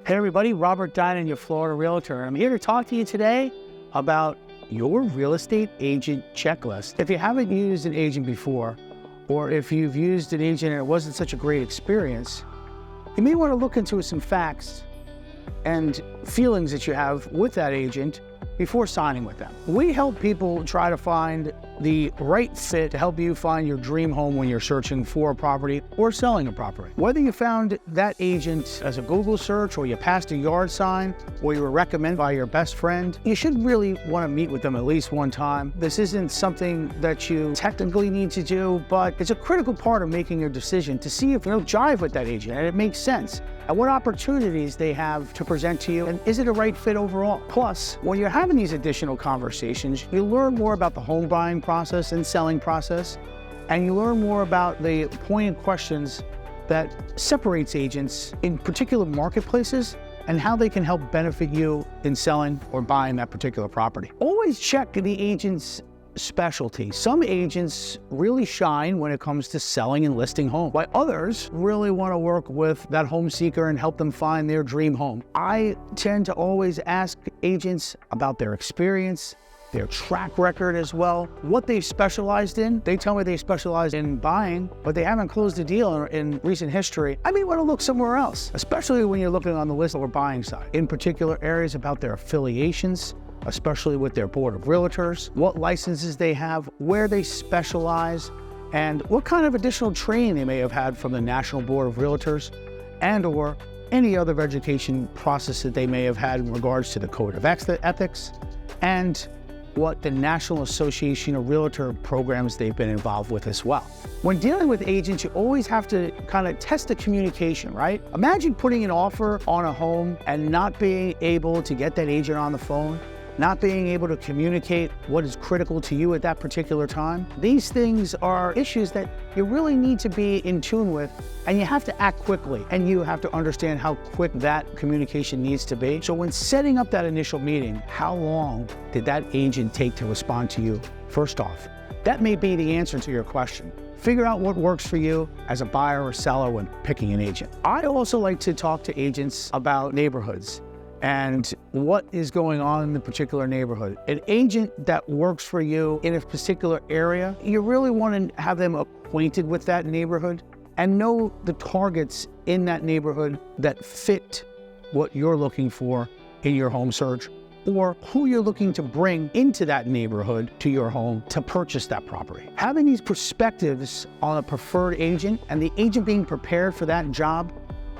Hey everybody, Robert Dinan, your Florida Realtor. I'm here to talk to you today about your real estate agent checklist. If you haven't used an agent before, or if you've used an agent and it wasn't such a great experience, you may want to look into some facts and feelings that you have with that agent before signing with them. We help people try to find the right fit to help you find your dream home when you're searching for a property or selling a property. Whether you found that agent as a Google search, or you passed a yard sign, or you were recommended by your best friend, you should really want to meet with them at least one time. This isn't something that you technically need to do, but it's a critical part of making your decision to see if you'll jive with that agent and it makes sense, and what opportunities they have to present to you, and is it a right fit overall? Plus, when you're having these additional conversations, you learn more about the home buying process and selling process, and you learn more about the pointed questions that separates agents in particular marketplaces and how they can help benefit you in selling or buying that particular property. Always check the agent's specialty. Some agents really shine when it comes to selling and listing homes, while others really want to work with that home seeker and help them find their dream home. I tend to always ask agents about their experience, their track record as well, what they've specialized in. They tell me they specialize in buying, but they haven't closed a deal in recent history. I may want to look somewhere else, especially when you're looking on the list or buying side. In particular areas about their affiliations, especially with their board of realtors, what licenses they have, where they specialize, and what kind of additional training they may have had from the National Board of Realtors, and or any other education process that they may have had in regards to the Code of Ethics, and what the National Association of Realtor programs they've been involved with as well. When dealing with agents, you always have to kind of test the communication, right? Imagine putting an offer on a home and not being able to get that agent on the phone, not being able to communicate what is critical to you at that particular time. These things are issues that you really need to be in tune with, and you have to act quickly, and you have to understand how quick that communication needs to be. So when setting up that initial meeting, how long did that agent take to respond to you? First off, that may be the answer to your question. Figure out what works for you as a buyer or seller when picking an agent. I also like to talk to agents about neighborhoods and what is going on in the particular neighborhood. An agent that works for you in a particular area, you really want to have them acquainted with that neighborhood and know the targets in that neighborhood that fit what you're looking for in your home search, or who you're looking to bring into that neighborhood to your home to purchase that property. Having these perspectives on a preferred agent and the agent being prepared for that job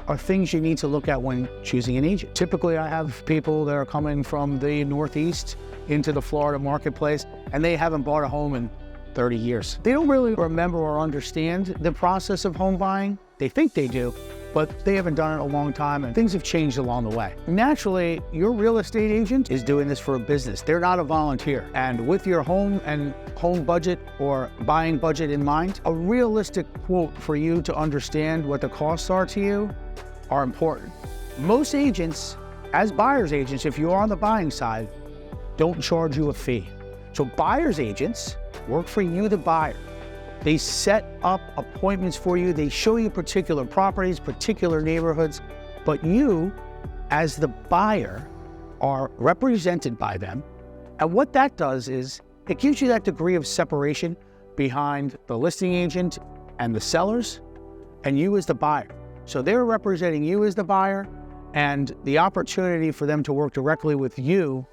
are things you need to look at when choosing an agent. Typically, I have people that are coming from the Northeast into the Florida marketplace, and they haven't bought a home in 30 years. They don't really remember or understand the process of home buying. They think they do, but they haven't done it in a long time, and things have changed along the way. Naturally, your real estate agent is doing this for a business. They're not a volunteer. And with your home and home budget or buying budget in mind, a realistic quote for you to understand what the costs are to you are important. Most agents, as buyer's agents, if you're on the buying side, don't charge you a fee. So buyer's agents work for you, the buyer. They set up appointments for you. They show you particular properties, particular neighborhoods, but you, as the buyer, are represented by them. And what that does is it gives you that degree of separation behind the listing agent and the sellers, and you as the buyer. So they're representing you as the buyer, and the opportunity for them to work directly with you,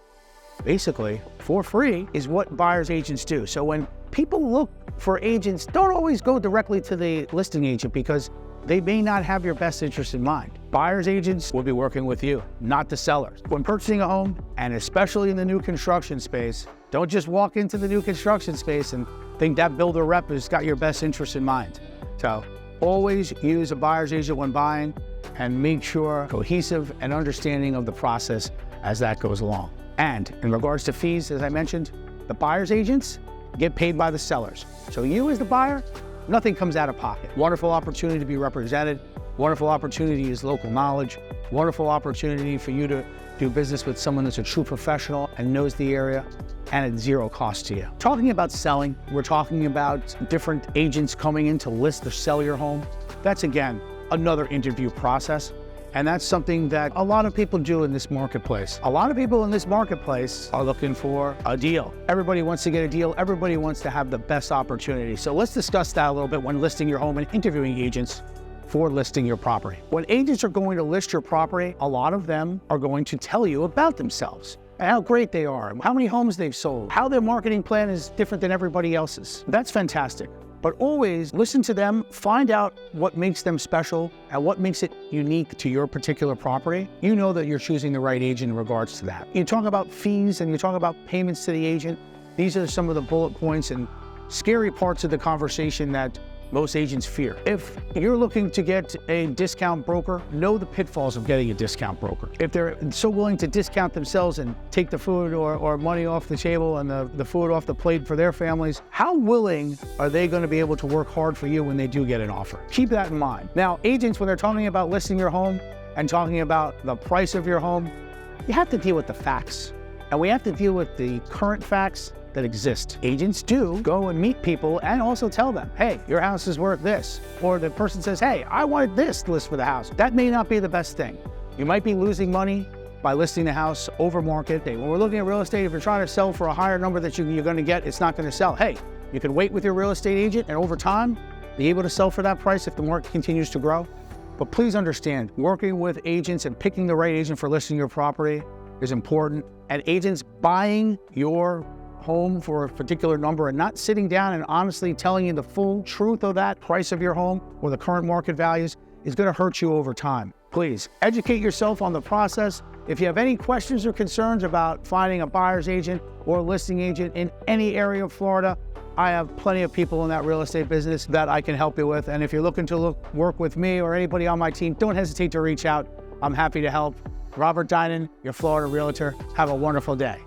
basically for free, is what buyer's agents do. So when people look for agents, don't always go directly to the listing agent because they may not have your best interest in mind. Buyer's agents will be working with you, not the sellers. When purchasing a home, and especially in the new construction space, don't just walk into the new construction space and think that builder rep has got your best interest in mind. So always use a buyer's agent when buying, and make sure cohesive and understanding of the process as that goes along. And in regards to fees, as I mentioned, the buyer's agents get paid by the sellers. So you as the buyer, nothing comes out of pocket. Wonderful opportunity to be represented, wonderful opportunity to use local knowledge, wonderful opportunity for you to do business with someone that's a true professional and knows the area, and at zero cost to you. Talking about selling, we're talking about different agents coming in to list or sell your home. That's, again, another interview process. And that's something that a lot of people do in this marketplace. A lot of people in this marketplace are looking for a deal. Everybody wants to get a deal. Everybody wants to have the best opportunity. So let's discuss that a little bit when listing your home and interviewing agents for listing your property. When agents are going to list your property, a lot of them are going to tell you about themselves and how great they are, how many homes they've sold, how their marketing plan is different than everybody else's. That's fantastic. But always listen to them, find out what makes them special and what makes it unique to your particular property. You know that you're choosing the right agent in regards to that. You talk about fees and you talk about payments to the agent. These are some of the bullet points and scary parts of the conversation that most agents fear. If you're looking to get a discount broker, know the pitfalls of getting a discount broker. If they're so willing to discount themselves and take the food or money off the table and the food off the plate for their families, how willing are they going to be able to work hard for you when they do get an offer? Keep that in mind. Now, agents, when they're talking about listing your home and talking about the price of your home, you have to deal with the facts. And we have to deal with the current facts that exist. Agents do go and meet people and also tell them, hey, your house is worth this. Or the person says, hey, I wanted this to list for the house. That may not be the best thing. You might be losing money by listing the house over market. When we're looking at real estate, if you're trying to sell for a higher number that you're going to get, it's not going to sell. Hey, you can wait with your real estate agent and over time, be able to sell for that price if the market continues to grow. But please understand, working with agents and picking the right agent for listing your property is important. And agents buying your home for a particular number and not sitting down and honestly telling you the full truth of that price of your home or the current market values is going to hurt you over time. Please educate yourself on the process. If you have any questions or concerns about finding a buyer's agent or listing agent in any area of Florida, I have plenty of people in that real estate business that I can help you with. And if you're looking to work with me or anybody on my team, don't hesitate to reach out. I'm happy to help. Robert Dinan, your Florida realtor. Have a wonderful day.